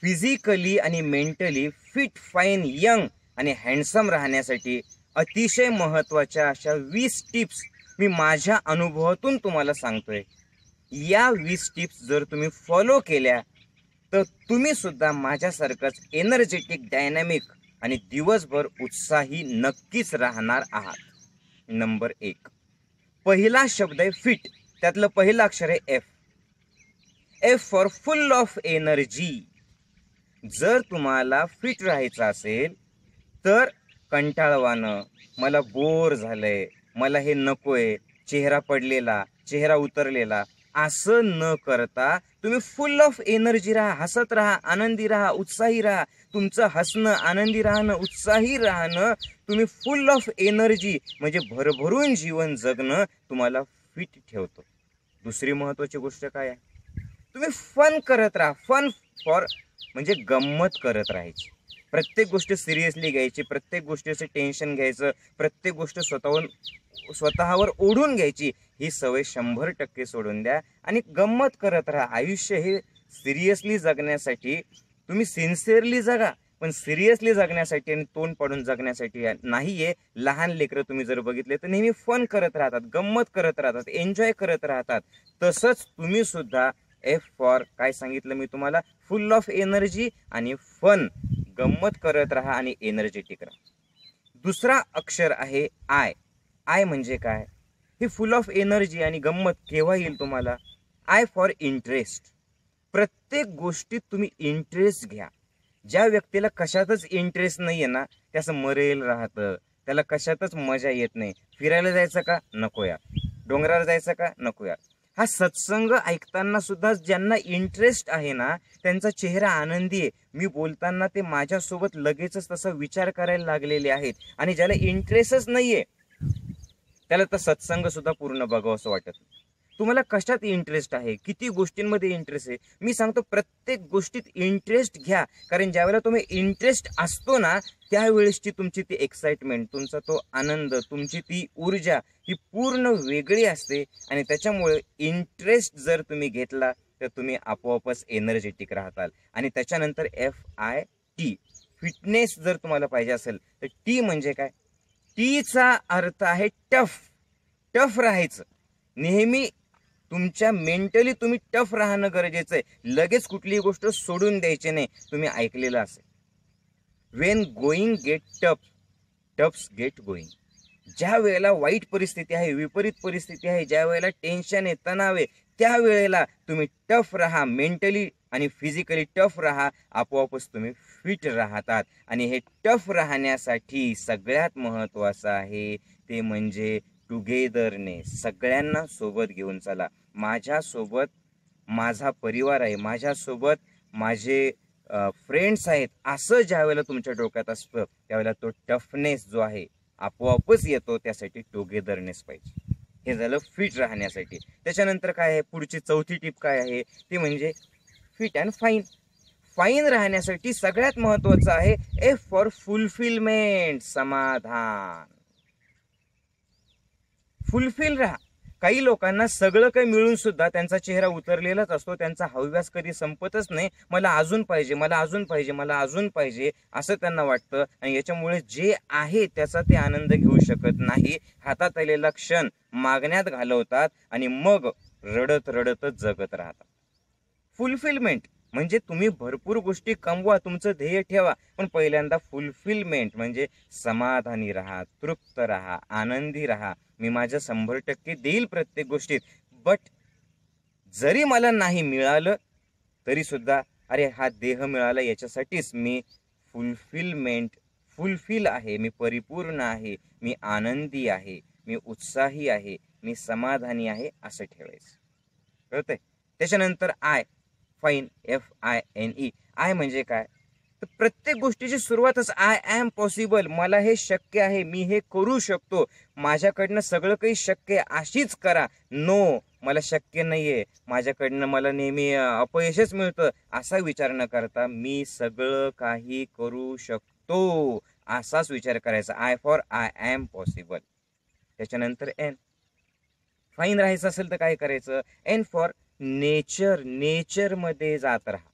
Physically आणि mentally fit, fine, young आणि handsome राहण्यासाठी अतिशय महत्त्वाच्या अशा 20 टिप्स मी माझ्या अनुभवातून तुम्हाला सांगतोय. या 20 टिप्स जर तुम्ही फॉलो केल्या तर तुम्ही सुद्धा माझ्यासारखंच एनर्जेटिक, डायनॅमिक आणि दिवसभर उत्साही नक्कीच राहणार आहात. नंबर 1, पहिला शब्द आहे फिट. त्यातलं पहिलं अक्षर आहे F. F for full of energy. जर तुम्हाला फिट राहायचं असेल तर कंटाळवाणं, मला बोर झालंय, मला हे नकोय, चेहरा पडलेला, चेहरा उतरलेला, असं न करता तुम्ही फुल ऑफ एनर्जी राहा, हसत राहा, आनंदी राहा, उत्साही राहा. तुमचं हसणं, आनंदी राहणं, उत्साही राहणं, तुम्ही फुल ऑफ एनर्जी म्हणजे भरभरून जीवन जगणं तुम्हाला फिट ठेवतो. दुसरी महत्त्वाची गोष्ट काय आहे? तुम्ही फन करत राहा. फन फॉर म्हणजे गंमत करत राहायची. प्रत्येक गोष्ट सिरियसली घ्यायची, प्रत्येक गोष्टीचं टेन्शन घ्यायचं, प्रत्येक गोष्ट स्वतःवर ओढून घ्यायची, ही सवय 100% सोडून द्या आणि गंमत करत राहा. आयुष्य हे सिरियसली जगण्यासाठी तुम्ही सिन्सिअरली जगा, पण सिरियसली जगण्यासाठी आणि तोंड पाडून जगण्यासाठी नाहीये. लहान लेकरं तुम्ही जर बघितले तर नेहमी फन करत राहतात, गंमत करत राहतात, एन्जॉय करत राहतात. तसंच तुम्ही सुद्धा एफ फॉर काय सांगितलं मी तुम्हाला? फुल ऑफ एनर्जी आणि फन, गंमत करत राहा आणि एनर्जेटिक राहा. दुसरा अक्षर आहे आय. आय म्हणजे काय? हे फुल ऑफ एनर्जी आणि गंमत केव्हा येईल तुम्हाला? I for interest. प्रत्येक गोष्टीत तुम्ही इंटरेस्ट घ्या. ज्या व्यक्तीला कशातच इंटरेस्ट नाहीये ना, त्याचं मरेल राहतं, त्याला कशातच मजा येत नाही. फिरायला जायचं का? नको यार. डोंगरावर जायचं का? नको यार. हा सत्संग ऐकताना सुद्धा ज्यांना इंटरेस्ट आहे ना, त्यांचा चेहरा आनंदी आहे. मी बोलताना ते माझ्यासोबत लगेचच तसा विचार करायला लागलेले आहेत. आणि ज्याला इंटरेस्टच नाहीये त्याला तर सत्संग सुद्धा पूर्ण बघावंसं वाटत. तुम्हाला कशात इंटरेस्ट आहे? किती गोष्टींमध्ये इंटरेस्ट आहे? मी सांगतो प्रत्येक गोष्टीत इंटरेस्ट घ्या. कारण ज्यावेळेला तुम्ही इंटरेस्ट असतो ना, त्यावेळेसची तुमची ती एक्साइटमेंट, तुमचा तो आनंद, तुमची ती ऊर्जा ही पूर्ण वेगळी असते. आणि त्याच्यामुळे इंटरेस्ट जर तुम्ही घेतला तर तुम्ही आपोआपच एनर्जेटिक राहताल. आणि त्याच्यानंतर FIT, फिटनेस जर तुम्हाला पाहिजे असेल तर टी म्हणजे काय? टीचा अर्थ आहे टफ. टफ राहायचं नेहमी. तुमच्या मेंटली तुम्ही टफ राहणं गरजेचं आहे. लगेच कुठलीही गोष्ट सोडून द्यायची नाही. तुम्ही ऐकलेलं असेल, when going get tough, toughs get going. ज्या वेळेला वाईट परिस्थिती आहे, विपरीत परिस्थिती आहे, ज्या वेळेला टेन्शन आहे, तणाव आहे, त्यावेळेला तुम्ही टफ राहा. मेंटली आणि फिजिकली टफ राहा. आपोआपच तुम्ही फिट राहतात. आणि हे टफ राहण्यासाठी सगळ्यात महत्त्वाचं आहे ते म्हणजे टुगेदरनेस. सगळ्यांना सोबत घेऊन चला. माझ्यासोबत माझा परिवार आहे, माझ्यासोबत माझे फ्रेंड्स आहेत, असं ज्यावेळेला तुमच्या डोक्यात असतं त्यावेळेला तो टफनेस जो आहे आपोआपच येतो. त्यासाठी टुगेदरनेस पाहिजे. हे झालं फिट राहण्यासाठी. त्याच्यानंतर काय आहे? पुढची चौथी टिप काय आहे? ती म्हणजे फिट अँड फाईन. फाईन राहण्यासाठी सगळ्यात महत्त्वाचं आहे एफ फॉर फुलफिलमेंट, समाधान. फुलफिल राहा. काही लोकांना सगळं काही मिळून सुद्धा त्यांचा चेहरा उतरलेलाच असतो. त्यांचा हव्यास कधी संपतच नाही. मला अजून पाहिजे, मला अजून पाहिजे, मला अजून पाहिजे, असं त्यांना वाटतं. आणि याच्यामुळे जे आहे त्याचा ते आनंद घेऊ शकत नाही. हातात आलेला क्षण मागण्यात घालवतात आणि मग रडत रडतच जगत राहतात. फुलफिलमेंट म्हणजे तुम्ही भरपूर गोष्टी कमवा, तुमचं ध्येय ठेवा, पण पहिल्यांदा फुलफिलमेंट म्हणजे समाधानी राहा, तृप्त राहा, आनंदी राहा. मी माझं 100% देईल प्रत्येक गोष्टीत, बट जरी मला नाही मिळालं तरी सुद्धा अरे हा देह मिळाला याच्यासाठीच मी फुलफिल आहे, मी परिपूर्ण आहे, मी आनंदी आहे, मी उत्साही आहे, मी समाधानी आहे, असं ठेवायचं. कळतंय? त्याच्यानंतर आय फाईन, FINE. आय म्हणजे काय? तर प्रत्येक गोष्टीची सुरुवातच आय एम पॉसिबल. मला हे शक्य आहे, मी हे करू शकतो, माझ्याकडनं सगळं काही शक्य आहे, अशीच करा. नो, मला शक्य नाहीये, माझ्याकडनं मला नेहमी अपयशच मिळतं, असा विचार न करता मी सगळं काही करू शकतो, असाच विचार करायचा. I for I am possible. त्याच्यानंतर एन. फाईन राहायचं असेल तर काय करायचं? N for nature. नेचरमध्ये जात राहा.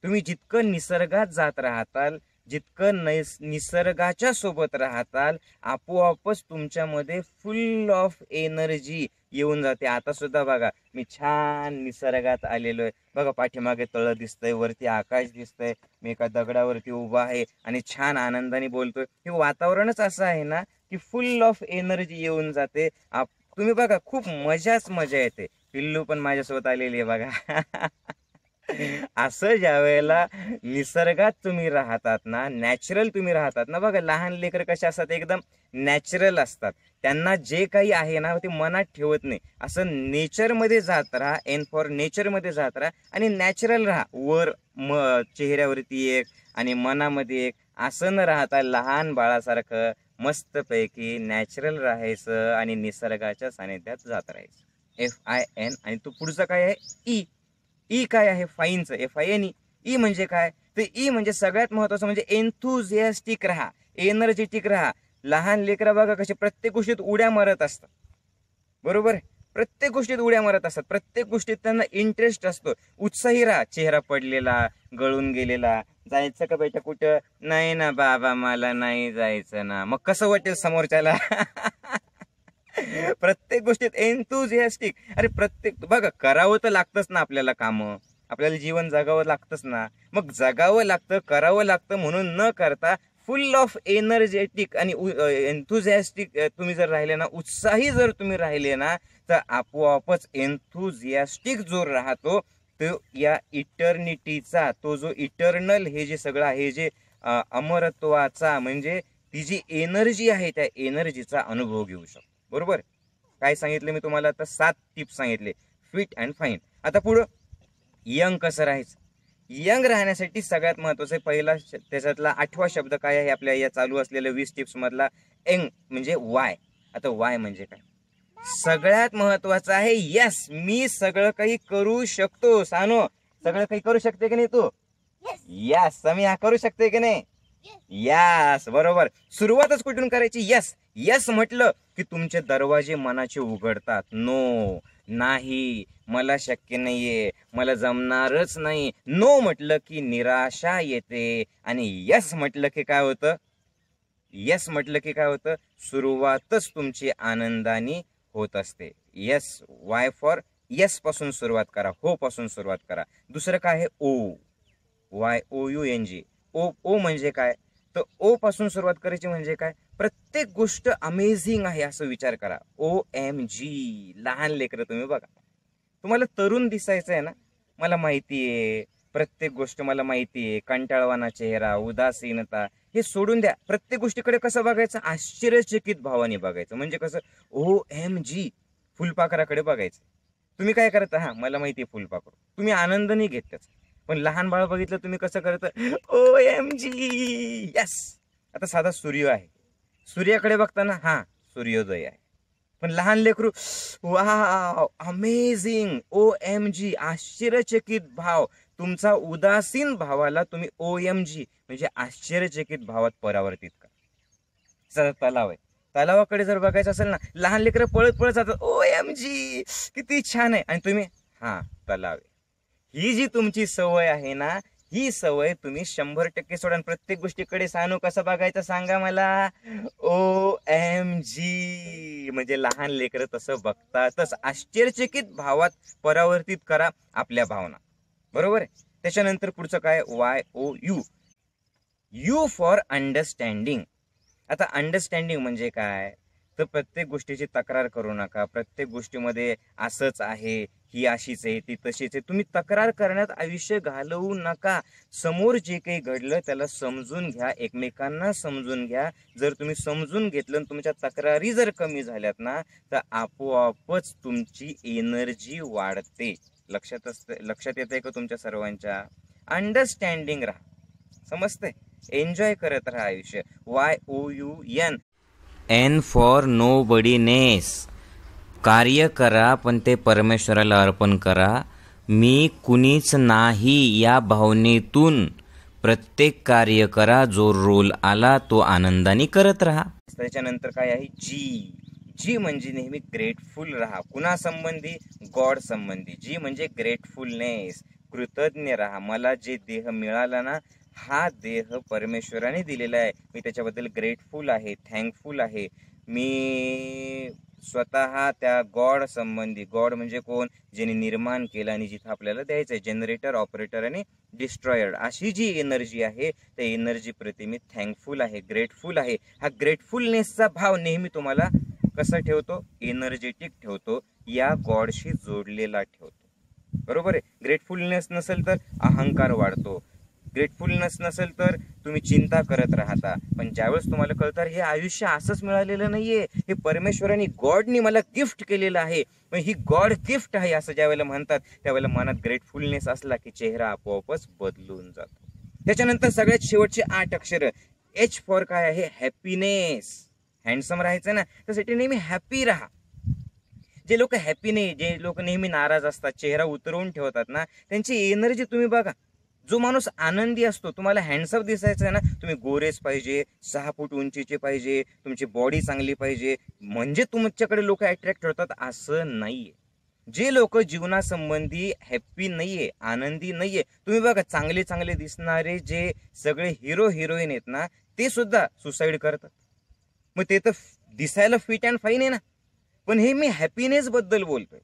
तुम्ही जितकं निसर्गात जात राहताल, जितकं निसर्गाच्या सोबत राहताल, आपोआपच तुमच्यामध्ये फुल ऑफ एनर्जी येऊन जाते. आता सुद्धा बघा, मी छान निसर्गात आलेलो आहे. बघा, पाठीमागे तळं दिसतंय, वरती आकाश दिसतंय, मी एका दगडावरती उभा आहे आणि छान आनंदाने बोलतोय. हे वातावरणच असं आहे ना की फुल ऑफ एनर्जी येऊन जाते. तुम्ही बघा, खूप मजा येते. पिल्लू पण माझ्यासोबत आलेली आहे बघा. असं ज्या वेळेला निसर्गात तुम्ही राहतात ना, नॅचरल तुम्ही राहतात ना, बघा लहान लेकर कसे असतात, एकदम नॅचरल असतात. त्यांना जे काही आहे ना ते मनात ठेवत नाही. असं नेचरमध्ये जात राहा, एन फॉर नेचरमध्ये जात राहा आणि नॅचरल राहा. वर चेहऱ्यावरती एक आणि मनामध्ये एक, असं न राहता लहान बाळासारखं मस्तपैकी नॅचरल राहायचं आणि निसर्गाच्या सानिध्यात जात राहायचं. FIN. आणि तो पुढचं काय आहे, ई. ई काय आहे, फाईनचं, FINE. ई म्हणजे काय, तर ई म्हणजे सगळ्यात महत्वाचं म्हणजे एन्थुझियास्टिक राहा, एनर्जेटिक राहा. लहान लेकरं बघा कसे प्रत्येक गोष्टीत उड्या मारत असतात, बरोबर आहे. प्रत्येक गोष्टीत उड्या मारत असतात, प्रत्येक गोष्टीत त्यांना इंटरेस्ट असतो. उत्साही राहा. चेहरा पडलेला, गळून गेलेला, जायचं का बेटा कुठं, नाही ना बाबा मला नाही जायचं ना, मग कसं वाटेल समोरच्याला. प्रत्येक गोष्टीत एन्थुझियास्टिक. अरे प्रत्येक बघा, करावं तर लागतंच ना आपल्याला, कामं आपल्याला जीवन जगावं लागतंच ना. मग जगावं लागतं, करावं लागतं म्हणून न करता फुल ऑफ एनर्जेटिक आणि एन्थुझियास्टिक तुम्ही जर राहिले ना, उत्साही जर तुम्ही राहिले ना, तर आपोआपच एन्थुझियास्टिक जो राहतो तो या इटर्निटीचा, तो जो इटर्नल हे जे सगळं आहे, जे अमरत्वाचा म्हणजे ती जी एनर्जी आहे, त्या एनर्जीचा अनुभव घेऊ शकतो. बरोबर. काय सांगितले मी तुम्हाला आता, 7 टिप्स सांगितले, फिट अँड फाईन. आता पुढं यंग कसं राहायचं. यंग राहण्यासाठी सगळ्यात महत्वाचं पहिला त्याच्यातला 8वा शब्द काय आहे आपल्या या चालू असलेल्या 20 टिप्स मधला, एंग म्हणजे वाय. आता वाय म्हणजे काय, सगळ्यात महत्वाचं आहे यस, मी सगळं काही करू शकतो. सानो, सगळं काही करू शकते की नाही तू, यस मी करू शकते की नाही, यस बरोबर. सुरुवातच कुठून करायची, यस. यस म्हटलं की तुमचे दरवाजे मनाचे उघडतात. नो, नाही, मला शक्य नाहीये, मला जमणारच नाही. नो म्हटलं की निराशा येते आणि यस म्हटलं की काय होतं, यस म्हटलं की काय होतं, सुरुवातच तुमची आनंदाने होत असते. यस, वाय फॉर यस पासून सुरुवात करा, हो पासून सुरुवात करा. दुसरं काय आहे, ओ, YOUNG. ओ म्हणजे काय, तर ओ पासून सुरुवात करायची म्हणजे काय, प्रत्येक गोष्ट अमेझिंग आहे असं विचार करा. OMG. लहान लेकरं तुम्ही बघा, तुम्हाला तरुण दिसायचं आहे ना, मला माहिती आहे, प्रत्येक गोष्ट मला माहिती आहे, कंटाळवाना चेहरा, उदासीनता, हे सोडून द्या. प्रत्येक गोष्टीकडे कसं बघायचं, आश्चर्यचकित भावाने बघायचं. म्हणजे कसं, OMG, फुलपाखराकडे बघायचं. तुम्ही काय करता, हा मला माहिती आहे फुलपाखरू, तुम्ही आनंद नाही घेत त्याचा. पण लहान बाळ बघितलं तुम्ही कसं करतं, OMG, यस. आता साधा सूर्य आहे, सूर्याकडे बघताना हा सूर्योदय आहे. पण लहान लेकरू, वाव, अमेझिंग, OMG, आश्चर्यचकित भाव. तुमचा उदासीन भावाला तुम्ही OMG म्हणजे आश्चर्यचकित भावात परावर्तित करा. तलाव आहे, तलावाकडे जर बघायचं असेल ना, लहान लेकरं पळत पळत जातात, OMG किती छान आहे, आणि तुम्ही हा तलाव आहे. ही जी तुमची सवय आहे ना, ही सवय तुम्ही 100% सोडा. प्रत्येक गोष्टीकडे सानू कसं बघायचं सांगा मला, OMG म्हणजे लहान लेकरं तसं बघतातच. आश्चर्यचकित भावात परावर्तित करा आपल्या भावना, बरोबर आहे. त्याच्यानंतर पुढचं काय, YOU. You for understanding. आता अंडरस्टँडिंग म्हणजे काय, तर प्रत्येक गोष्टीची तक्रार करू नका. प्रत्येक गोष्टीमध्ये असंच आहे, ही अशीच आहे, ती तशीच आहे, तुम्ही तक्रार करण्यात आयुष्य घालवू नका. समोर जे काही घडलं त्याला समजून घ्या, एकमेकांना समजून घ्या. जर तुम्ही समजून घेतलं, तुमच्या तक्रारी जर कमी झाल्यात ना, तर आपोआपच तुमची एनर्जी वाढते. लक्षात येतंय का तुमच्या सर्वांच्या, अंडरस्टँडिंग राहा, समजतंय, एन्जॉय करत राहा आयुष्य. YOUN. N for nobodiness. कार्य करा पण ते परमेश्वराला अर्पण करा. मी कुणीच नाही या भावनेतून प्रत्येक कार्य करा. जो रोल आला तो आनंदाने करत राहा. त्याच्यानंतर काय आहे, जी म्हणजे नेहमी ग्रेटफुल राहा. कुणा संबंधी, गॉड संबंधी. जी म्हणजे ग्रेटफुलनेस. कृतज्ञ राहा. मला जे देह मिळाला ना, हा देह परमेश्वराने दिलेला आहे, मी त्याच्याबद्दल ग्रेटफुल आहे, थँकफुल आहे. मी स्वतः त्या गॉड संबंधी, गॉड म्हणजे कोण, ज्याने निर्माण केलं आणि जिथं आपल्याला द्यायचं आहे, जनरेटर, ऑपरेटर आणि डिस्ट्रॉयर, अशी जी एनर्जी आहे त्या एनर्जी प्रति मी थँकफुल आहे, ग्रेटफुल आहे. हा ग्रेटफुलनेसचा भाव नेहमी तुम्हाला कसा ठेवतो, एनर्जेटिक ठेवतो, या गॉडशी जोडलेला ठेवतो. बरोबर आहे. ग्रेटफुलनेस नसेल तर अहंकार वाढतो, ग्रेटफुलनेस नसेल तर तुम्ही चिंता करत राहता. पण ज्यावेळेस तुम्हाला कळतं हे आयुष्य असंच मिळालेलं नाहीये, हे परमेश्वराने, गॉडनी मला गिफ्ट केलेलं आहे, ही गॉड गिफ्ट आहे असं ज्या वेळेला म्हणतात, त्यावेळेला मनात ग्रेटफुलनेस असला की चेहरा आपोआपच बदलून जातो. त्याच्यानंतर सगळ्यात शेवटचे 8 अक्षर, एच फॉर काय आहे, हॅपीनेस. हँडसम राहायचं ना, त्यासाठी नेहमी हॅपी राहा. जे लोक हॅपी नाही, जे लोक नेहमी नाराज असतात, चेहरा उतरवून ठेवतात ना, त्यांची एनर्जी तुम्ही बघा. जो माणूस आनंदी असतो, तुम्हाला हँडसम दिसायचं आहे ना, तुम्ही गोरेच पाहिजे, 6 फूट उंचीचे पाहिजे, तुमची बॉडी चांगली पाहिजे, म्हणजे तुमच्याकडे लोक अट्रॅक्ट होतात असं नाहीये. जे लोक जीवनासंबंधी हॅप्पी नाहीये, आनंदी नाहीये, तुम्ही बघा चांगले चांगले दिसणारे जे सगळे हिरो हिरोईन आहेत ना, ते सुद्धा सुसाईड करतात. मग ते तर दिसायला फिट अँड फाईन आहे ना, पण हे मी हॅपीनेस बद्दल बोलतोय.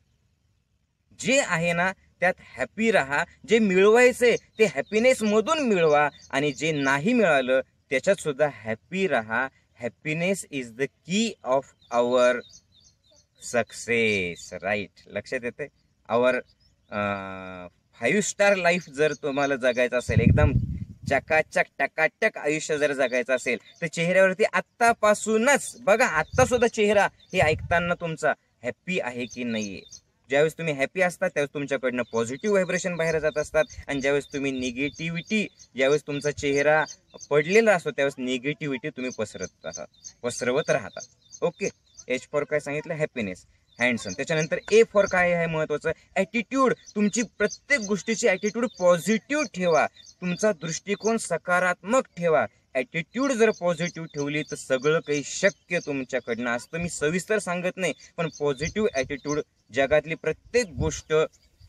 जे आहे ना त्यात हॅपी राहा, जे मिळवायचंय ते हॅपीनेस मधून मिळवा, आणि जे नाही मिळालं त्याच्यात सुद्धा हॅपी राहा. Happiness is the key of our success. Right, लक्षात येते. आवर 5 स्टार लाईफ जर तुम्हाला जगायचं असेल, एकदम चकाचक टकाटक आयुष्य जर जगायचं असेल, तर चेहऱ्यावरती आत्तापासूनच बघा, आत्ता सुद्धा चेहरा हे ऐकताना तुमचा हॅपी आहे की नाहीये. ज्यावेळेस तुम्ही हॅपी असतात त्यावेळेस तुमच्याकडनं पॉझिटिव्ह व्हायब्रेशन बाहेर जात असतात, आणि ज्यावेळेस तुम्ही निगेटिव्हिटी, ज्यावेळेस तुमचा चेहरा पडलेला असतो त्यावेळेस निगेटिव्हिटी तुम्ही पसरवत राहता. ओके. एच फॉर काय सांगितलं, हॅपीनेस, हँडसम. त्याच्यानंतर ए फॉर काय आहे महत्वाचं, ॲटिट्यूड. तुमची प्रत्येक गोष्टीची ॲटिट्यूड पॉझिटिव्ह ठेवा, तुमचा दृष्टिकोन सकारात्मक ठेवा. ॲटिट्यूड जर पॉझिटिव्ह ठेवली तर सगळं काही शक्य तुमच्याकडनं असतं. मी सविस्तर सांगत नाही, पण पॉझिटिव्ह ॲटिट्यूड जगातली प्रत्येक गोष्ट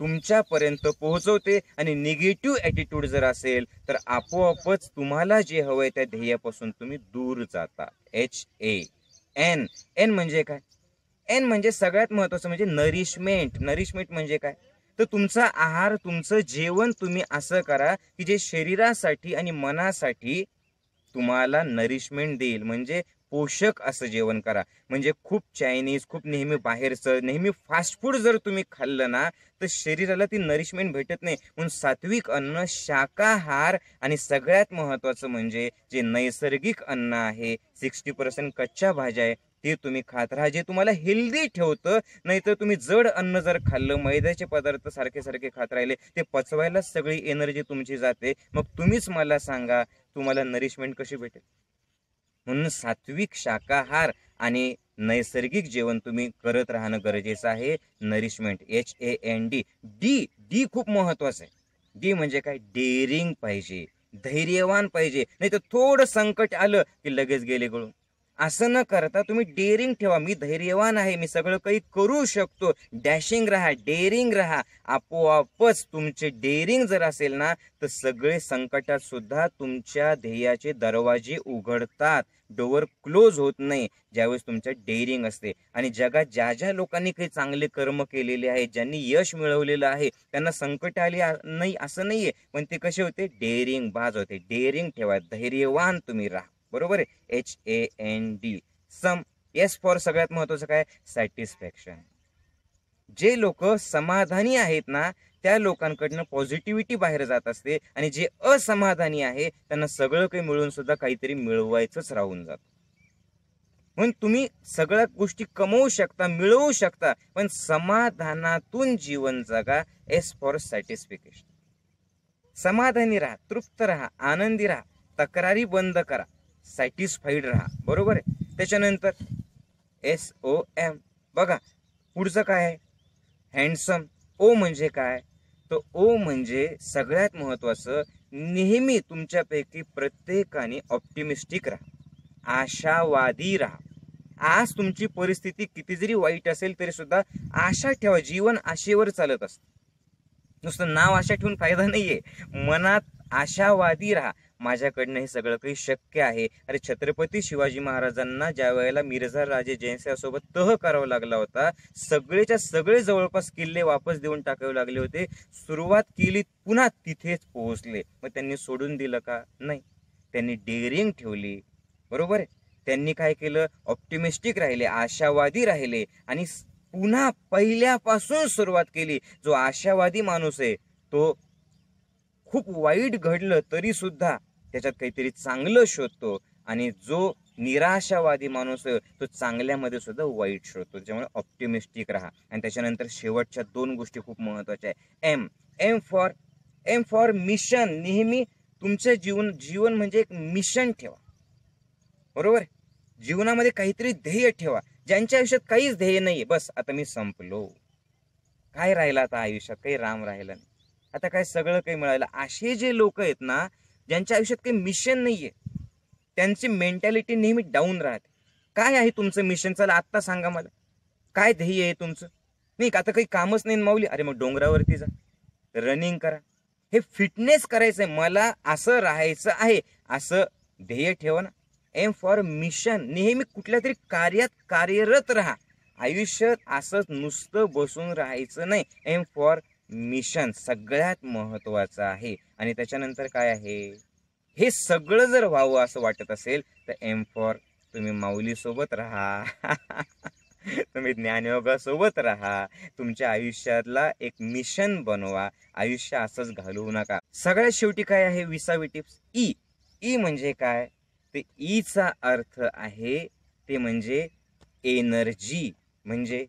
तुमच्यापर्यंत पोहोचवते, आणि निगेटिव्ह ॲटिट्यूड जर असेल तर आपोआपच तुम्हाला जे हवंय त्या ध्येयापासून तुम्ही दूर जाता. HAN. एन म्हणजे काय, एन म्हणजे सगळ्यात महत्वाचं म्हणजे नरिशमेंट. नरिशमेंट म्हणजे काय, तर तुमचा आहार, तुमचं जेवण तुम्ही असं करा की जे शरीरासाठी आणि मनासाठी तुम्हाला नरिशमेंट देईल, म्हणजे पोषक असं जेवण करा. म्हणजे खूप चायनीज, खूप नेहमी बाहेरचं, नेहमी फास्ट फूड जर तुम्ही खाल्लं ना तर शरीराला ती नरिशमेंट भेटत नाही. म्हणून सात्विक अन्न, शाकाहार, आणि सगळ्यात महत्वाचं म्हणजे जे नैसर्गिक अन्न आहे, 60% कच्च्या भाज्या आहे, ते तुम्ही खात राहा, जे तुम्हाला हेल्दी ठेवतं. नाहीतर तुम्ही जड अन्न जर खाल्लं, मैद्याचे पदार्थ सारखे सारखे खात राहिले, ते पचवायला सगळी एनर्जी तुमची जाते. मग तुम्हीच मला सांगा तुम्हाला नरिशमेंट कशी भेटेल. म्हणून सात्विक शाकाहार आणि नैसर्गिक जेवण तुम्ही करत राहणं गरजेचं आहे. Nourishment, HAND. डी खूप महत्वाचं आहे. डी म्हणजे काय, डेअरिंग पाहिजे, धैर्यवान पाहिजे, नाही तर थोडं संकट आलं की लगेच गेले गळून. असं न करता तुम्ही डेअरिंग ठेवा, मी धैर्यवान आहे, मी सगळं काही करू शकतो. डॅशिंग राहा, डेअरिंग राहा. आपोआपच तुमचे डेअरिंग जर असेल ना तर सगळे संकटात सुद्धा तुमच्या ध्येयाचे दरवाजे उघडतात, डोअर क्लोज होत नाही ज्यावेळेस तुमच्या डेअरिंग असते. आणि जगात ज्या ज्या लोकांनी काही चांगले कर्म केलेले आहेत, ज्यांनी यश मिळवलेलं आहे, त्यांना संकट आली नाही असं नाहीये, पण ते कसे होते, डेअरिंग बाज होते. डेअरिंग ठेवा, धैर्यवान तुम्ही राहा. बरोबर आहे. HAND. सम. एस फॉर सगळ्यात महत्वाचं काय, सॅटिस्फॅक्शन. जे लोक समाधानी आहेत ना त्या लोकांकडनं पॉझिटिव्हिटी बाहेर जात असते, आणि जे असमाधानी आहे त्यांना सगळं काही मिळून सुद्धा काहीतरी मिळवायचंच राहून जात. म्हणून तुम्ही सगळ्या गोष्टी कमवू शकता, मिळवू शकता, पण समाधानातून जीवन जगा. S for satisfaction. समाधानी राहा, तृप्त राहा, आनंदी राहा, तक्रारी बंद करा, सॅटिस्फाईड राहा. बरोबर आहे. त्याच्यानंतर SOM. बघा पुढचं काय आहे, हँडसम. ओ म्हणजे काय, तर ओ म्हणजे सगळ्यात महत्वाचं, नेहमी तुमच्यापैकी प्रत्येकाने ऑप्टिमिस्टिक राहा, आशावादी राहा. आज तुमची परिस्थिती किती जरी वाईट असेल तरी सुद्धा आशा ठेवा, जीवन आशेवर चालत असतं. नुसतं नाव आशा ठेवून फायदा नाहीये. मनात आशावादी राहा, माझ्याकडनं हे सगळं काही शक्य आहे. अरे छत्रपती शिवाजी महाराजांना ज्या वेळेला मिर्झा राजे जयसिंहासोबत तह करावा लागला होता, सगळेच्या सगळे जवळपास किल्ले वापस देऊन टाकावे लागले होते. सुरुवात केली, पुन्हा तिथेच पोहोचले. मग त्यांनी सोडून दिलं का? नाही. त्यांनी डेअरिंग ठेवली. बरोबर आहे. त्यांनी काय केलं? ऑप्टिमिस्टिक राहिले, आशावादी राहिले आणि पुन्हा पहिल्यापासून सुरुवात केली. जो आशावादी माणूस आहे तो खूप वाईट घडलं तरी सुद्धा त्याच्यात काहीतरी चांगलं शोधतो, आणि जो निराशावादी माणूस आहे तो चांगल्यामध्ये सुद्धा वाईट शोधतो. त्याच्यामुळे ऑप्टिमिस्टिक राहा. आणि त्याच्यानंतर शेवटच्या 2 गोष्टी खूप महत्वाच्या आहे. Aim for mission. नेहमी तुमचं जीवन म्हणजे एक मिशन ठेवा. बरोबर. जीवनामध्ये काहीतरी ध्येय ठेवा. ज्यांच्या आयुष्यात काहीच ध्येय नाहीये, बस आता मी संपलो, काय राहिलं आता आयुष्यात? काही राम राहिलं नाही, आता काय सगळं काही मिळालं. असे जे लोक आहेत ना, ज्यांच्या आयुष्यात काही मिशन नाहीये, त्यांची मेंटॅलिटी नेहमी डाऊन राहते. काय आहे तुमचं मिशन? चला आत्ता सांगा मला, काय ध्येय आहे तुमचं? नाही आता काही कामच नाही माऊली, अरे मग डोंगरावरती जा, रनिंग करा. हे फिटनेस करायचंय, मला असं राहायचं आहे, असं ध्येय ठेवा ना. Aim for mission. नेहमी कुठल्या तरी कार्यात कार्यरत राहा. आयुष्यात असंच नुसतं बसून राहायचं नाही. एम फॉर मिशन सगळ्यात महत्वाचं आहे. आणि त्याच्यानंतर काय आहे? हे सगळं जर व्हावं असं वाटत असेल तर एम फॉर तुम्ही माऊली सोबत राहा. तुम्ही ज्ञानयोगासोबत राहा. तुमच्या आयुष्यातला एक मिशन बनवा. आयुष्य असंच घालवू नका. सगळ्यात शेवटी काय आहे? 20वी टिप्स. ई म्हणजे काय? ते ईचा अर्थ आहे ते म्हणजे एनर्जी. म्हणजे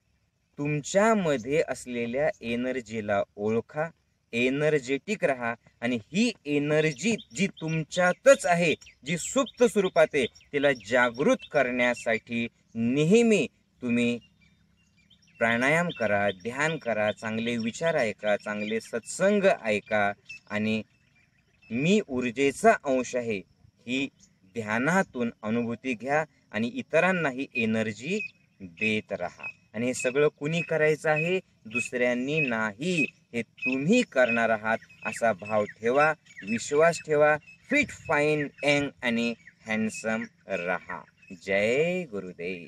तुमच्यामध्ये असलेल्या एनर्जीला ओळखा, एनर्जेटिक राहा, आणि ही एनर्जी जी तुमच्यातच आहे, जी सुप्त स्वरूपात आहे, तिला जागृत करण्यासाठी नेहमी तुम्ही प्राणायाम करा, ध्यान करा, चांगले विचार ऐका, चांगले सत्संग ऐका, आणि मी ऊर्जेचा अंश आहे ही ध्यानातून अनुभूती घ्या, आणि इतरांनाही एनर्जी देत राहा. आणि हे सगळं कुणी करायचं आहे? दुसऱ्यांनी नाही, हे तुम्ही करणार आहात असा भाव ठेवा, विश्वास ठेवा. फिट, फाईन, यंग आणि हँडसम रहा. जय गुरुदेव.